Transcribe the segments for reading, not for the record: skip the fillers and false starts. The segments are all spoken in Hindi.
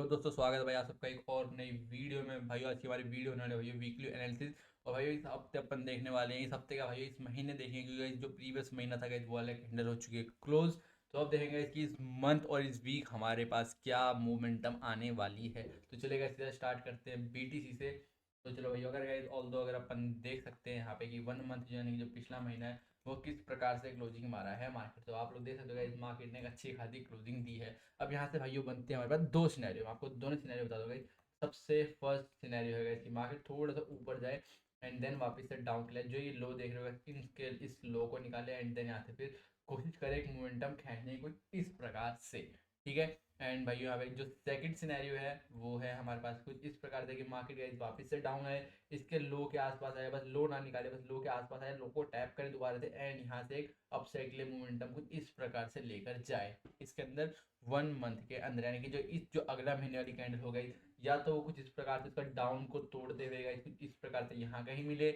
तो दोस्तों स्वागत है भाई आप सबका एक और नई वीडियो में। भाई आज की हमारी वीडियो होने वाली है भाई वीकली एनालिसिस। और भाई इस हफ्ते अपन देखने वाले हैं, इस हफ्ते का भाई इस महीने देखेंगे क्योंकि जो प्रीवियस महीना था वो वाला कैलेंडर हो चुकी है क्लोज। तो अब देखेंगे इसकी इस मंथ और इस वीक हमारे पास क्या मोमेंटम आने वाली है। तो चलेगा सीधा स्टार्ट करते हैं बीटीसी से। तो चलो भाई अगर ऑल दो अगर अपन देख सकते हैं यहाँ पे कि 1 मंथ जो यानी कि जो पिछला महीना है वो किस प्रकार से क्लोजिंग मारा है मार्केट। तो आप लोग देख सकते हो इस मार्केट ने एक अच्छी खासी क्लोजिंग दी है। अब यहाँ से भाइयों बनते हैं हमारे पास दो सिनेरियो, आपको दोनों सिनेरियो बता दोगे। सबसे फर्स्ट सिनेरियो है इसकी मार्केट थोड़ा सा ऊपर जाए एंड देन वापस से डाउन के लिए जो ये लो देख रहे हो इनके इस लो को निकाले एंड देन यहाँ से फिर कोशिश करें एक मोमेंटम खींचने की कुछ इस प्रकार से। ठीक है। एंड भाई यहाँ पे जो सेकंड सिनेरियो है वो है हमारे पास कुछ इस प्रकार से कि मार्केट गाइस वापस से डाउन है, इसके लो के आसपास आया, बस लो ना निकाले, बस लो के आसपास आया, लो को टैप करे दोबारा से एंड यहाँ से एक अपसाइड के लिए मोमेंटम कुछ इस प्रकार से लेकर जाए इसके अंदर 1 मंथ के अंदर। यानी कि जो अगला महीने वाली कैंडल हो गई या तो वो कुछ इस प्रकार से इसका डाउन को तोड़ते हुए कुछ इस प्रकार से यहाँ कहीं मिले,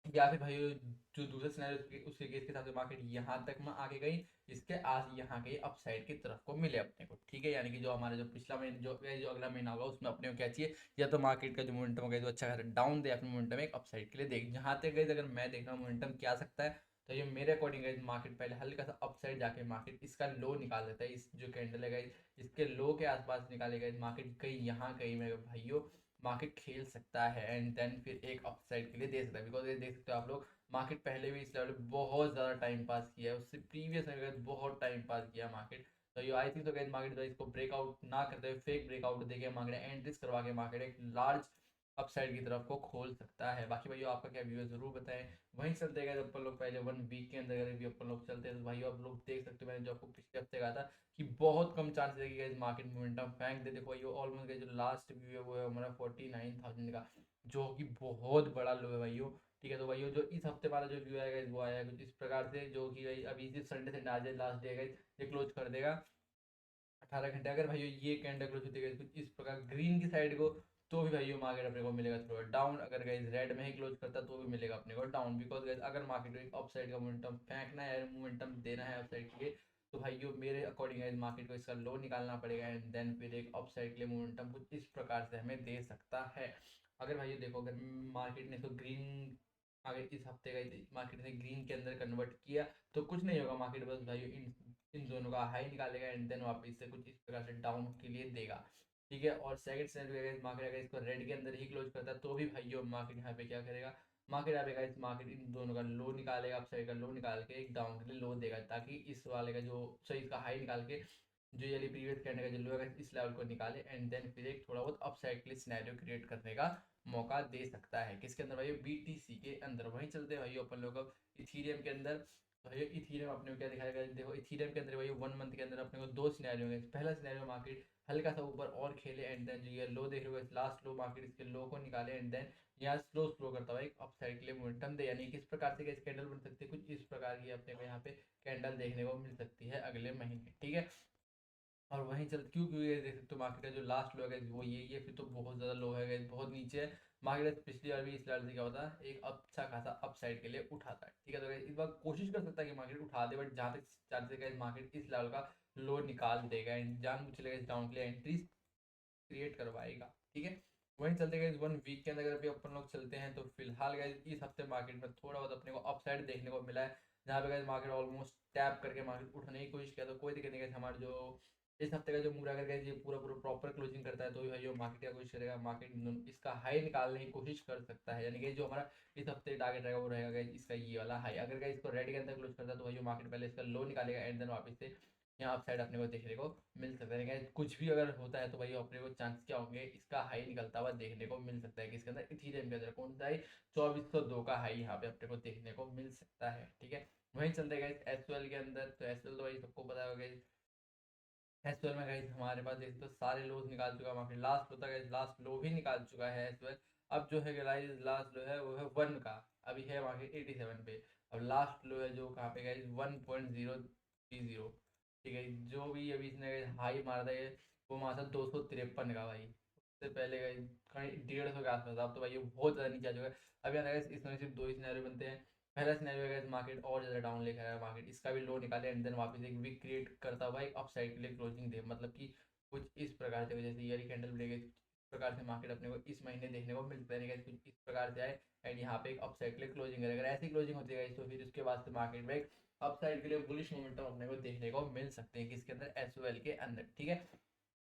या फिर भाई जो दूसरा सिनेरियो उसके केस के हिसाब से मार्केट यहाँ तक में आगे गई, इसके आज यहाँ के अपसाइड की तरफ को मिले अपने को। ठीक है। यानी कि जो हमारा जो पिछला महीना जो अगला महीना होगा उसमें अपने को क्या चाहिए, या तो मार्केट का जो मोमेंटम होगा तो अच्छा खासा डाउन दे या फिर मोमेंटम एक अपसाइड के लिए देख। जहाँ तक गई अगर मैं देख रहा हूँ मोमेंटम क्या आ सकता है, तो ये मेरे अकॉर्डिंग है मार्केट पहले हल्का सा अपसाइड जाके मार्केट इसका लो निकाल देता है। इस जो कैंडल है इसके लो के आसपास निकालेगा मार्केट कहीं यहाँ कहीं में भाइयों मार्केट खेल सकता है एंड देन फिर एक अपसाइड के लिए दे सकता है। बिकॉज ये देख सकते हो आप लोग मार्केट पहले भी इस लेवल पे बहुत ज़्यादा टाइम पास किया है, उससे प्रीवियस में बहुत टाइम पास किया मार्केट। तो ये आई थिंक तो मार्केट तो इसको ब्रेकआउट ना करते हुए फेक ब्रेकआउट देके मार्केट एंट्रीज करवा के मार्केट एक लार्ज अपसाइड की तरफ को खोल सकता है। बाकी भाई आपका क्या व्यू है जरूर बताएं। वहीं चलते गए अपन लोग पहले 1 वीक के अंदर अगर भी अपन लोग चलते हैं तो भाई आप लोग देख सकते हो मैंने जो आपको पिछले हफ्ते कहा था कि बहुत कम चांसेस है कि गाइस मार्केट मोमेंटम फेंक दे। देखो ये ऑलमोस्ट जो लास्ट व्यू है वो है हमारा 49,000 का, जो कि बहुत बड़ा लो है भाइयों। ठीक है। तो भाइयों जो इस हफ्ते वाला जो व्यू आएगा वो आया कुछ इस प्रकार से, जो कि भाई अभी सिर्फ संडे संडे आज लास्ट डे है ये क्लोज कर देगा 18 घंटे। अगर भाई ये कैंडल क्लोज होती है कुछ इस प्रकार ग्रीन की साइड को, तो भी भाई मार्केट अपने को मिलेगा थोड़ा डाउन। अगर गाइस रेड में ही क्लोज करता तो भी मिलेगा अपने को डाउन। बिकॉज गाइस अगर मार्केट को एक अप साइड का मोमेंटम फेंकना है, मोमेंटम देना है अप साइड के लिए, तो भाइयों मेरे अकॉर्डिंग गाइस मार्केट को इसका लो निकालना पड़ेगा एंड देन फिर एक अप साइड के लिए मोमेंटम कुछ इस प्रकार से हमें दे सकता है। अगर भाई देखो अगर मार्केट ने इसको ग्रीन, अगर इस हफ्ते का मार्केट ने ग्रीन के अंदर कन्वर्ट किया तो कुछ नहीं होगा, मार्केट बस भाई इन दोनों का हाई निकालेगा एंड देन वापस से कुछ इस प्रकार से डाउन के लिए देगा। ठीक है। और सेकंड सिनेरियो अगर मार्केट अगर इसको रेड के अंदर ही क्लोज करता है तो भी भाइयों मार्केट यहाँ पे क्या करेगा, मार्केट यहाँ पे इस मार्केट इन दोनों का लो निकालेगा, अप साइड का लो निकाल के एक डाउन के लिए लो देगा, ताकि इस वाले का जो सही इसका हाई निकाल के जो ये प्रीवियस कैंडल का जो लो है इस लेवल को निकाले एंड देन फिर एक थोड़ा बहुत अप साइड के लिए सिनेरियो क्रिएट करने का मौका दे सकता है। किसके अंदर भाई बीटीसी के अंदर। वहीं चलते हैं भाई अपन लोग अब इथीरियम के अंदर। तो भाई इथीरियम अपने को क्या दिखाएगा, देखो इथीरियम के अंदर भाई 1 मंथ के अंदर अपने को दो सिनेरियो होंगे। पहला सिनेरियो मार्केट हल्का सा ऊपर और खेले एंड देन जो ये लो देख रहे हो लास्ट लो मार्केट इसके लो को निकाले एंड देन यहाँ स्लो स्लो करता हुआ एक अप साइड के लिए मोमेंटम दे। यानी किस प्रकार से कैंडल बन सकती है, कुछ इस प्रकार की अपने को यहाँ पे कैंडल देखने को मिल सकती है अगले महीने। ठीक है। और वहीं चल क्योंकि ये देख सकते हो मार्केट का जो लास्ट लो है वो ये फिर तो बहुत ज़्यादा लो है बहुत नीचे है। मार्केट पिछली बार भी इस लेवल से क्या होता है एक अच्छा खासा अप साइड के लिए उठाता है। ठीक है। तो guys, इस बार कोशिश कर सकता है कि मार्केट उठा दे, बट जहाँ तक चांसेस है मार्केट इस लेवल का लो निकाल देगा एंड जान कुछ चलेगा इस डाउन के लिए एंट्रीज क्रिएट करवाएगा। ठीक है। वहीं चलते गए 1 वीक के अंदर अगर भी अपन लोग चलते हैं तो फिलहाल गए इस हफ्ते मार्केट में थोड़ा बहुत अपने को अपसाइड देखने को मिला है, जहाँ पे गए मार्केट ऑलमोस्ट टैप करके मार्केट उठने की कोशिश किया। तो कोई दिक्कत नहीं गई हमारे जो इस हफ्ते का जो मूड अगर गए ये पूरा पूरा प्रॉपर क्लोजिंग करता है तो भाई जो मार्केट का कोशिश करेगा मार्केट इसका हाई निकालने की कोशिश कर सकता है। यानी कि जो हमारा इस हफ्ते टारगेट रहेगा वो रहेगा guys इसका ये वाला हाई। अगर गए इसको रेड के अंदर क्लोज करता है तो भाई मार्केट पहले इसका लो निकालेगा एंड देन वापस से यहाँ अप साइड अपने को देखने को मिल सकता है। guys, कुछ भी अगर होता है तो भाई अपने को चांस क्या होंगे इसका हाई निकलता हुआ देखने को मिल सकता है। कि इसके अंदर इथीरियम के अंदर कौन सा हाई 2402 का हाई यहाँ पे अपने को देखने को मिल सकता है। ठीक है। वहीं चलते गए एसएल के अंदर। तो एसएल तो भाई सबको पता होगा एसएल में गई हमारे पास देख तो सारे लोज निकाल चुका है मार्केट, लास्ट लो तक लास्ट लो भी निकाल चुका है एसएल। अब जो है गाइस लास्ट लो है वो है 1 का, अभी है मार्केट 87 पे। अब लास्ट लो है जो कहाँ पे गाइस 1.030। ठीक है। जो भी अभी इसने हाई मारा था ये वो मारा था 253 का भाई, उससे पहले गई कहीं 150 के आसपास था। अब तो भाई ये बहुत ज़्यादा नीचे आ चुका है। अभी यहाँ इसमें सिर्फ दो ही सिनेरियो बनते हैं। पहला सिनेरियो है मार्केट और ज़्यादा डाउन लेकर आया मार्केट, इसका भी लो निकाले एंड देन वापस एक वीक क्रिएट करता हुआ एक अप साइड के लिए क्लोजिंग दे, मतलब कि कुछ इस प्रकार से, जैसे ईयर कैंडल ब्रेक इस प्रकार से मार्केट अपने को इस महीने देखने को मिलता है। कुछ इस प्रकार से आए एंड यहाँ पे एक अपसाइड के लिए क्लोजिंग करेगा। अगर ऐसी क्लोजिंग होती है तो फिर उसके बाद से मार्केट में एक अपसाइड के लिए बुलिश मोमेंटम अपने को देखने को मिल सकते हैं किसके अंदर, एसओएल के अंदर, ठीक है।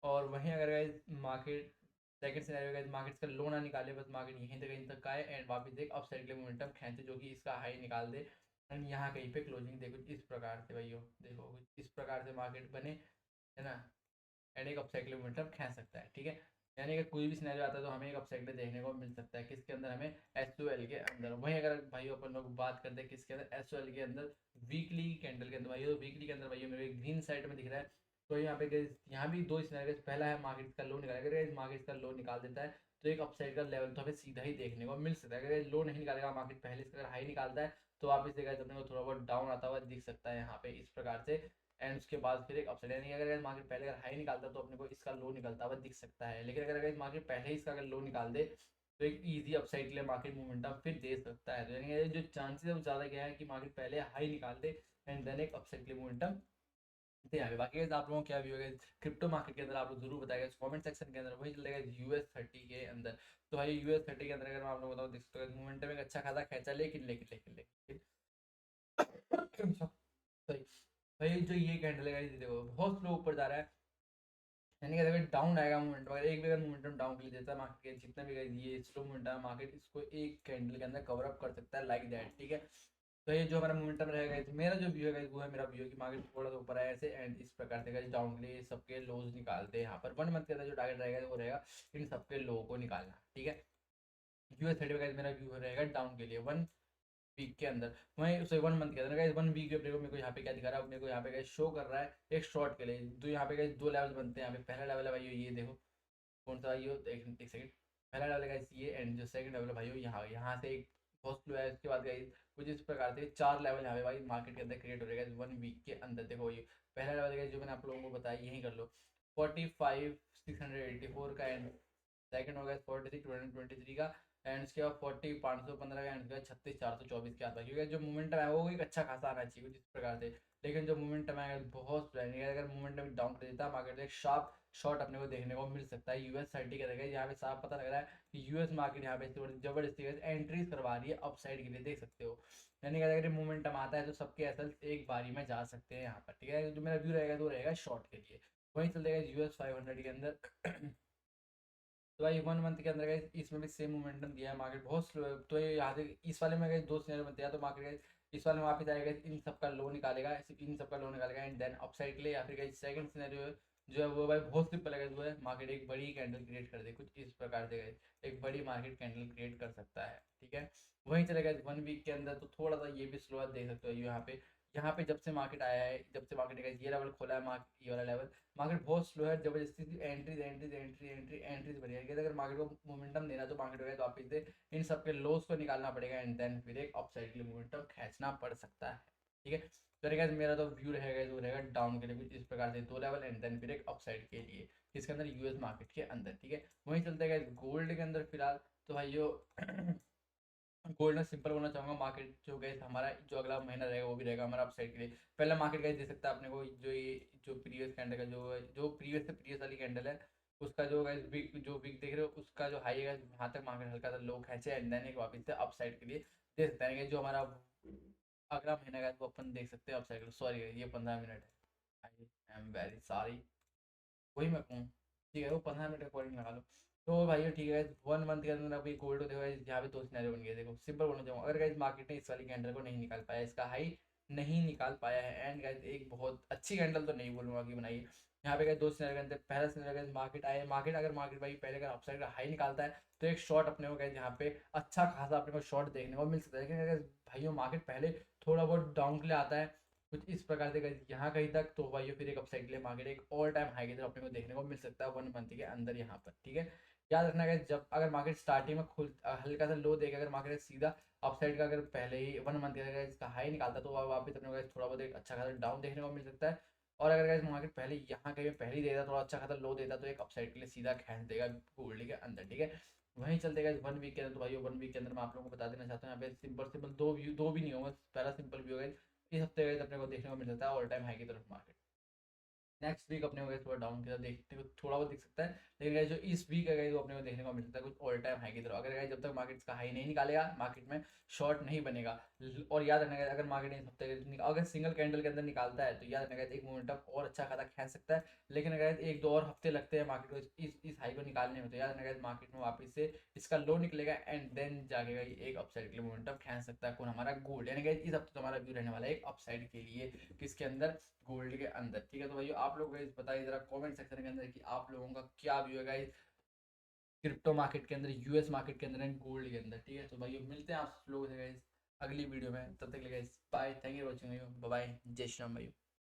और वहीं अगर market second scenario guys market का लो ना निकाले, बस मार्केट यहीं तक कहीं तक आए एंड वापस एक अपसाइड के लिए मोमेंटम खेचे जो कि इसका हाई निकाल दे एंड यहाँ कहीं पे क्लोजिंग देखो इस प्रकार से भाइयों, देखो इस प्रकार से मार्केट बने, है ना, एंड एक अपसाइक्लिक मोमेंटम खींच सकता है, ठीक है। यानी कि कोई भी सिनेरियो आता है तो हमें एक अपसाइक्लिक देखने को मिल सकता है किसके अंदर, हमें एसओएल के अंदर। वहीं अगर भाई अपन लोग बात करते हैं किसके अंदर, एसओएल के अंदर वीकली कैंडल के अंदर भाई, वीकली के अंदर भाई मेरे ग्रीन साइड में दिख रहा है। तो यहाँ पे यहाँ भी दो सिनेरियो, पहला है मार्केट का लो निकालेगा, अगर मार्केट का लो निकाल देता है तो एक अपसाइड का लेवल तो हमें सीधा ही देखने को मिल सकता है। अगर लो नहीं निकालेगा मार्केट, पहले इसका अगर हाई निकालता है तो वापस देखा अपने को थोड़ा बहुत डाउन आता हुआ दिख सकता है यहाँ पे इस प्रकार से, एंड उसके बाद फिर एक अपसाइड, यानी अगर मार्केट पहले अगर हाई निकालता तो अपने को इसका लो निकलता हुआ दिख सकता है। लेकिन अगर मार्केट पहले ही इसका अगर लो निकाल दे तो एक इजी अपसाइड के लिए मार्केट मोमेंटम फिर दे सकता है। तो यानी जो चांसेस है वो ज़्यादा क्या है कि मार्केट पहले हाई निकाल दे एंड देन एक अपसाइड के लिए मोमेंटम दे आगे। बाकी आप लोगों को क्या व्यू है क्रिप्टो मार्केट के अंदर, आप लोग जरूर बताएगा कमेंट सेक्शन के अंदर। वही चलेगा US30 के अंदर। तो भाई US30 के अंदर अगर मैं आप लोग बताऊँ देख सकते हो मोमेंटम एक अच्छा खासा खेचा, लेकिन लेकिन लेकिन लेकिन सॉरी भाई जो ये कैंडल है देखो बहुत स्लो ऊपर जा रहा है, यानी कि अगर डाउन आएगा मोमेंटम, अगर एक भी अगर मोमेंटम डाउन के लिए देता है मार्केट, जितने भी ये स्लो मोमेंटम है मार्केट इसको एक कैंडल के अंदर कवर अप कर सकता है लाइक दैट, ठीक है। तो ये जो हमारा मोमेंटम रहेगा, मेरा जो व्यू है वो है, मेरा व्यू है कि मार्केट थोड़ा सा ऊपर आया ऐसे एंड इस प्रकार से डाउन के लिए सबके लोज निकालते हैं। यहाँ पर 1 मंथ के अंदर जो टारगेट रहेगा वो रहेगा इन सबके लो को निकालना, ठीक है। US30 का मेरा व्यू रहेगा डाउन के लिए 1 वीक के अंदर। वहीं उसे 1 मंथ के अंदर 1 वीक के मेरे को यहाँ पे क्या दिखा रहा है, मेरे को यहाँ पे शो कर रहा है एक शॉर्ट के लिए। तो यहाँ पे दो लेवल बनते हैं यहाँ पे, पहला लेवल है भाई ये देखो कौन सा, ये एक सेकंड, पहला लेवल है ये एंड जो सेकंड लेवल है भाई यहाँ यहाँ से एक बहुत स्लो है। उसके बाद गाइस कुछ इस प्रकार से 4 लेवल यहाँ पे भाई मार्केट के अंदर क्रिएट हो रहेगा 1 वीक के अंदर। देखो ये पहला लेवल है जो मैंने आप लोगों को बताया, यही कर लो 45,684 का एंड सेकंड हो गया 46,223 का एंड उसके बाद 40,515 का एंड उसके बाद 36,424 के आसपास, क्योंकि जो मोमेंटम है वो एक अच्छा खासा आना चाहिए कुछ इस प्रकार से। लेकिन जो मोमेंटम है बहुत स्लो है, अगर मोमेंटम डाउन कर देता है मार्केट एक शार्प शॉर्ट अपने को देखने को मिल सकता है US30 के जगह। यहाँ पे साफ पता लग रहा है कि यूएस मार्केट यहाँ पे जबरदस्ती एंट्रीज करवा रही है अपसाइड के लिए, देख सकते हो। यानी कि अगर मोमेंटम आता है तो सबके एसएल एक बारी में जा सकते हैं यहाँ पर, ठीक है। जो मेरा व्यू रहेगा वो रहेगा शॉर्ट के लिए। वहीं चल जाएगा US500 के अंदर तो भाई 1 मंथ के अंदर गए इसमें भी सेम मोमेंटम दिया है, मार्केट बहुत स्लो है। तो ये यहाँ से इस वाले में गए दो सिनेरियो बनते हैं, तो मार्केट गए इस वाले में वापस आएगा इन सब का लो निकालेगा, इन सब का लो निकालेगा एंड देन अपसाइड के लिए, या फिर गई सेकंड सिनेरियो जो है वो भाई बहुत सिंपल है, जो है मार्केट एक बड़ी कैंडल क्रिएट कर दे कुछ इस प्रकार से गए, एक बड़ी मार्केट कैंडल क्रिएट कर सकता है, ठीक है। वहीं चलेगा 1 वीक के अंदर तो थोड़ा सा ये भी स्लो है, देख सकते हो यहाँ पे जब से मार्केट आया है, जब से मार्केट ये लेवल खोला है मार्केट, ये वाला लेवल मार्केट बहुत स्लो है, जबरदस्ती entries entries entry entry entries बनी है। अगर मार्केट को मोमेंटम देना तो मार्केट को वापस से इन सब के लोस को निकालना पड़ेगा एंड देन फिर एक अपसाइड के लिए मोमेंटम खींचना पड़ सकता है, ठीक है। तो गाइस मेरा तो व्यू रहेगा जो रहेगा डाउन के लिए कुछ इस प्रकार से 2 लेवल एंड देन फिर एक अपसाइड के लिए इसके अंदर US मार्केट के अंदर, ठीक है। वहीं चलते हैं गोल्ड के अंदर फिलहाल। तो भाई जो गोल्ड में सिंपल होना चाहूँगा, मार्केट जो गए हमारा जो अगला महीना रहेगा वो भी रहेगा हमारा अपसाइड के लिए। पहला मार्केट गए दे सकता है अपने को जो ये जो प्रीवियस कैंडल का जो प्रीवियस से प्रीवियस वाली कैंडल है उसका जो गाइस वीक जो वीक देख रहे हो उसका जो हाई है वहाँ तक मार्केट हल्का सा लो खींचे एंड देन एक वापस से अपसाइड के लिए दे सकता है कि जो हमारा अगला महीना का वो अपन देख सकते हैं अपसाइड। सॉरी ये 15 मिनट है, आई एम वेरी सॉरी, वही मैं कहूँ, ठीक है वो 15 मिनट का अकॉर्डिंग लगा लो। तो भाई ठीक है 1 मंथ के अंदर अभी गोल्ड को देखो यहाँ पे दो सिनेरियो बन गए, देखो सिंपल बोलना चाहूँगा, अगर गाइस मार्केट ने इस वाली कैंडल को नहीं निकाल पाया, इसका हाई नहीं निकाल पाया है एंड गाइस एक बहुत अच्छी कैंडल तो नहीं बोलूँगा कि बनाई है। यहाँ पे गए दो सिनेरियो के अंदर, पहला सिनेरियो मार्केट आए, मार्केट अगर मार्केट भाई पहले अगर अपसाइड का हाई निकालता है तो एक शॉर्ट अपने को गए यहाँ पे अच्छा खासा अपने को शॉर्ट देखने को मिल सकता है। लेकिन अगर भाइयों मार्केट पहले थोड़ा बहुत डाउन के लिए आता है कुछ इस प्रकार से यहाँ कहीं तक, तो भाई फिर एक अपसाइड के लिए मार्केट एक ऑल टाइम हाई की तरफ अपने को देखने को मिल सकता है 1 मंथ के अंदर यहाँ पर, ठीक है। याद रखना है जब अगर मार्केट स्टार्टिंग में खुल हल्का सा लो देगा, अगर मार्केट सीधा अपसाइड का अगर पहले ही 1 मंथ का इसका हाई निकालता तो वापस अपने को थोड़ा बहुत एक अच्छा खासा डाउन देखने को मिल सकता है। और अगर मार्केट पहले यहाँ कहीं पहले ही देता थोड़ा अच्छा खासा लो देता तो एक अपसाइड के लिए सीधा खींच देगा गोल्ड के अंदर, ठीक है। वहीं चलते गए 1 वीक के अंदर, तो भाई 1 वीक के अंदर मैं आप लोगों को बता देना चाहता हूँ यहाँ पे सिंपल सिंपल दो व्यू, दो भी नहीं होगा, पहला सिंपल व्यू है इस हफ्ते अपने को देखने को मिल सकता है ऑल टाइम हाई की तरफ मार्केट। नेक्स्ट वीक अपने को guys थोड़ा डाउन की तरफ देखने को थोड़ा बहुत दिख सकता है, लेकिन guys जो इस वीक है guys वो अपने को देखने को मिल सकता है कुछ ऑल टाइम हाई की तरफ। अगर guys जब तक मार्केट इसका हाई नहीं निकालेगा, मार्केट में शॉर्ट नहीं बनेगा। और याद रखना guys, अगर मार्केट इस हफ्ते अगर सिंगल कैंडल के अंदर निकालता है तो याद रखना guys एक मोमेंटम और अच्छा खासा खींच सकता है। लेकिन अगर एक दो और हफ्ते लगते हैं मार्केट को इस हाई को निकालने में, तो याद रखना guys मार्केट में वापस से इसका लो निकलेगा एंड देन जाके guys एक अपसाइड के लिए मोमेंटम खींच सकता है कौन, हमारा गोल्ड। यानी guys इस हफ्ते तो हमारा व्यू रहने वाला है एक अपसाइड के लिए, किसके अंदर, गोल्ड के अंदर। ठीक है, तो भाई आप लोग गाइस बताइए जरा कमेंट सेक्शन के अंदर कि आप लोगों का क्या व्यू है गाइस क्रिप्टो मार्केट के अंदर, यूएस मार्केट के अंदर एंड गोल्ड के अंदर। ठीक है, तो भाई मिलते हैं आप लोगों से गाइस अगली वीडियो में, तब तक के लिए guys bye, thank you for watching, bye bye, जय श्री राम भाई।